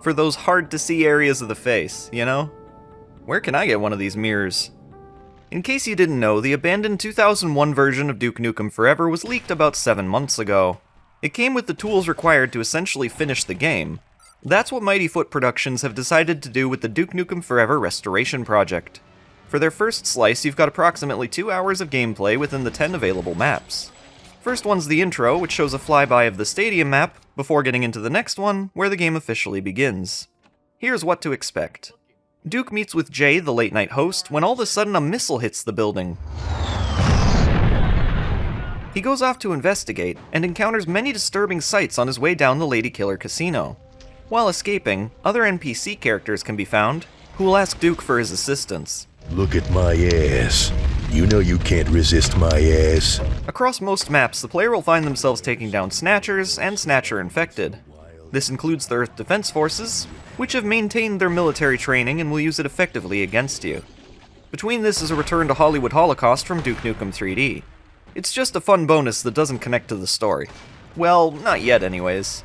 For those hard-to-see areas of the face, you know? Where can I get one of these mirrors? In case you didn't know, the abandoned 2001 version of Duke Nukem Forever was leaked about 7 months ago. It came with the tools required to essentially finish the game. That's what Mighty Foot Productions have decided to do with the Duke Nukem Forever restoration project. For their first slice, you've got approximately 2 hours of gameplay within the 10 available maps. First one's the intro, which shows a flyby of the stadium map, before getting into the next one, where the game officially begins. Here's what to expect. Duke meets with Jay, the late-night host, when all of a sudden a missile hits the building. He goes off to investigate, and encounters many disturbing sights on his way down the Lady Killer Casino. While escaping, other NPC characters can be found, who will ask Duke for his assistance. Look at my ass. You know you can't resist my ass. Across most maps, the player will find themselves taking down Snatchers and Snatcher Infected. This includes the Earth Defense Forces, which have maintained their military training and will use it effectively against you. Between this is a return to Hollywood Holocaust from Duke Nukem 3D. It's just a fun bonus that doesn't connect to the story. Well, not yet anyways.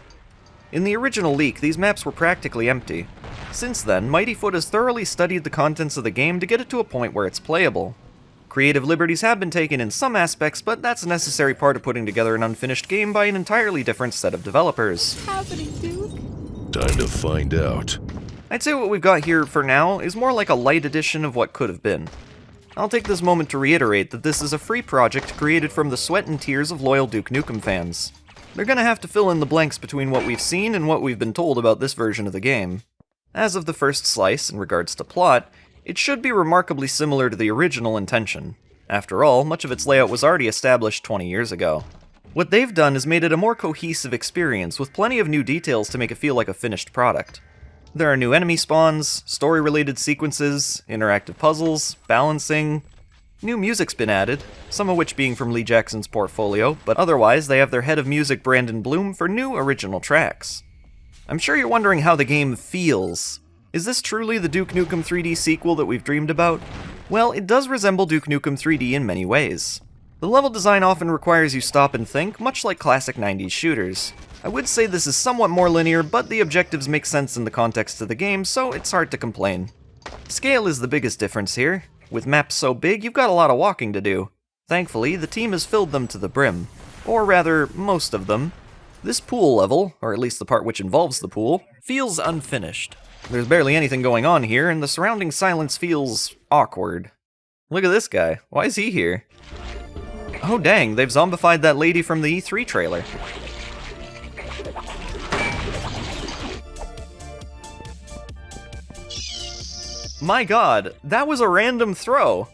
In the original leak, these maps were practically empty. Since then, Mighty Foot has thoroughly studied the contents of the game to get it to a point where it's playable. Creative liberties have been taken in some aspects, but that's a necessary part of putting together an unfinished game by an entirely different set of developers. What's happening, Duke? Time to find out. I'd say what we've got here for now is more like a light edition of what could have been. I'll take this moment to reiterate that this is a free project created from the sweat and tears of loyal Duke Nukem fans. They're gonna have to fill in the blanks between what we've seen and what we've been told about this version of the game. As of the first slice, in regards to plot, it should be remarkably similar to the original intention. After all, much of its layout was already established 20 years ago. What they've done is made it a more cohesive experience, with plenty of new details to make it feel like a finished product. There are new enemy spawns, story-related sequences, interactive puzzles, balancing. New music's been added, some of which being from Lee Jackson's portfolio, but otherwise they have their head of music Brandon Bloom for new original tracks. I'm sure you're wondering how the game feels. Is this truly the Duke Nukem 3D sequel that we've dreamed about? Well, it does resemble Duke Nukem 3D in many ways. The level design often requires you stop and think, much like classic 90s shooters. I would say this is somewhat more linear, but the objectives make sense in the context of the game, so it's hard to complain. Scale is the biggest difference here. With maps so big, you've got a lot of walking to do. Thankfully, the team has filled them to the brim. Or rather, most of them. This pool level, or at least the part which involves the pool, feels unfinished. There's barely anything going on here, and the surrounding silence feels awkward. Look at this guy. Why is he here? Oh dang, they've zombified that lady from the E3 trailer. My god, that was a random throw!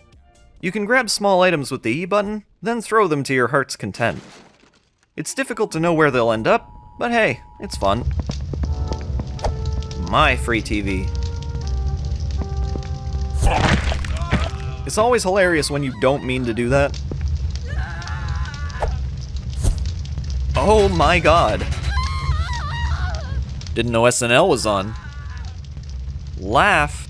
You can grab small items with the E button, then throw them to your heart's content. It's difficult to know where they'll end up, but hey, it's fun. My free TV. It's always hilarious when you don't mean to do that. Oh my god. Didn't know SNL was on. Laugh.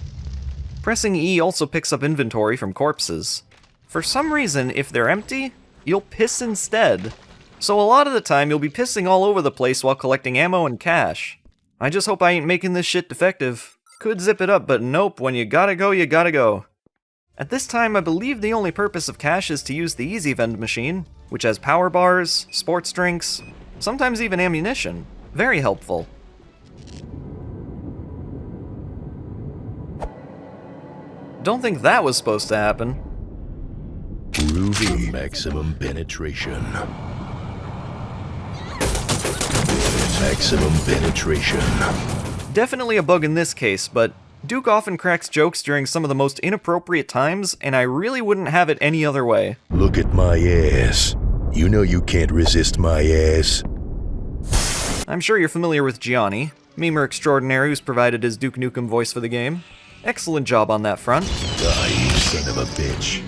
Pressing E also picks up inventory from corpses. For some reason, if they're empty, you'll piss instead. So a lot of the time, you'll be pissing all over the place while collecting ammo and cash. I just hope I ain't making this shit defective. Could zip it up, but nope, when you gotta go, you gotta go. At this time, I believe the only purpose of cash is to use the Easy Vend machine, which has power bars, sports drinks, sometimes even ammunition. Very helpful. Don't think that was supposed to happen. Groovy. Maximum penetration. Maximum penetration. Definitely a bug in this case, but Duke often cracks jokes during some of the most inappropriate times, and I really wouldn't have it any other way. Look at my ass. You know you can't resist my ass. I'm sure you're familiar with Gianni, memer extraordinaire who's provided his Duke Nukem voice for the game. Excellent job on that front. Die, you son of a bitch.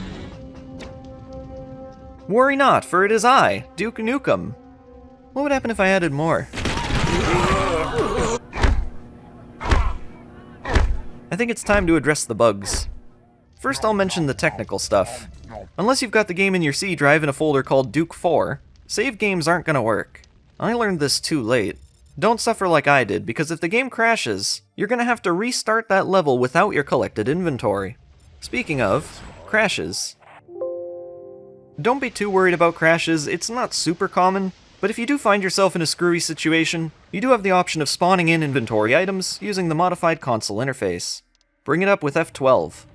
Worry not, for it is I, Duke Nukem. What would happen if I added more? I think it's time to address the bugs. First I'll mention the technical stuff. Unless you've got the game in your C drive in a folder called Duke 4, save games aren't gonna work. I learned this too late. Don't suffer like I did, because if the game crashes, you're gonna have to restart that level without your collected inventory. Speaking of crashes, don't be too worried about crashes, it's not super common, but if you do find yourself in a screwy situation, you do have the option of spawning in inventory items using the modified console interface. Bring it up with F12.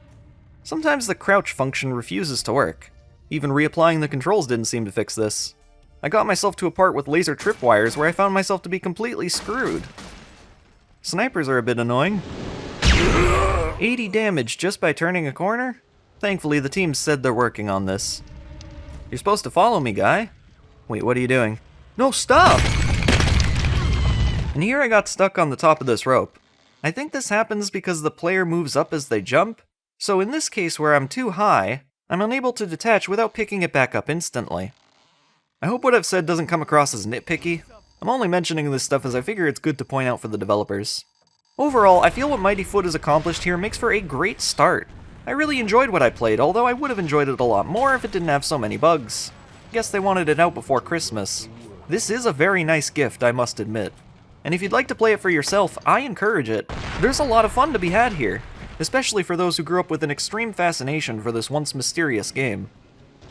Sometimes the crouch function refuses to work. Even reapplying the controls didn't seem to fix this. I got myself to a part with laser tripwires where I found myself to be completely screwed. Snipers are a bit annoying. 80 damage just by turning a corner? Thankfully, the team said they're working on this. You're supposed to follow me, guy. Wait, what are you doing? No, stop! And here I got stuck on the top of this rope. I think this happens because the player moves up as they jump, so in this case where I'm too high, I'm unable to detach without picking it back up instantly. I hope what I've said doesn't come across as nitpicky. I'm only mentioning this stuff as I figure it's good to point out for the developers. Overall, I feel what Mighty Foot has accomplished here makes for a great start. I really enjoyed what I played, although I would have enjoyed it a lot more if it didn't have so many bugs. Guess they wanted it out before Christmas. This is a very nice gift, I must admit. And if you'd like to play it for yourself, I encourage it. There's a lot of fun to be had here, especially for those who grew up with an extreme fascination for this once mysterious game.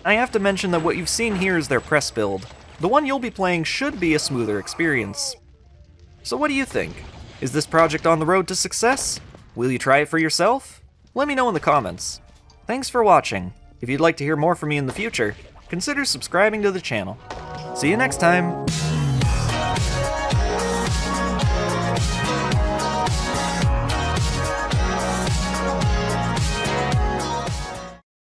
I have to mention that what you've seen here is their press build. The one you'll be playing should be a smoother experience. So what do you think? Is this project on the road to success? Will you try it for yourself? Let me know in the comments. Thanks for watching. If you'd like to hear more from me in the future, consider subscribing to the channel. See you next time!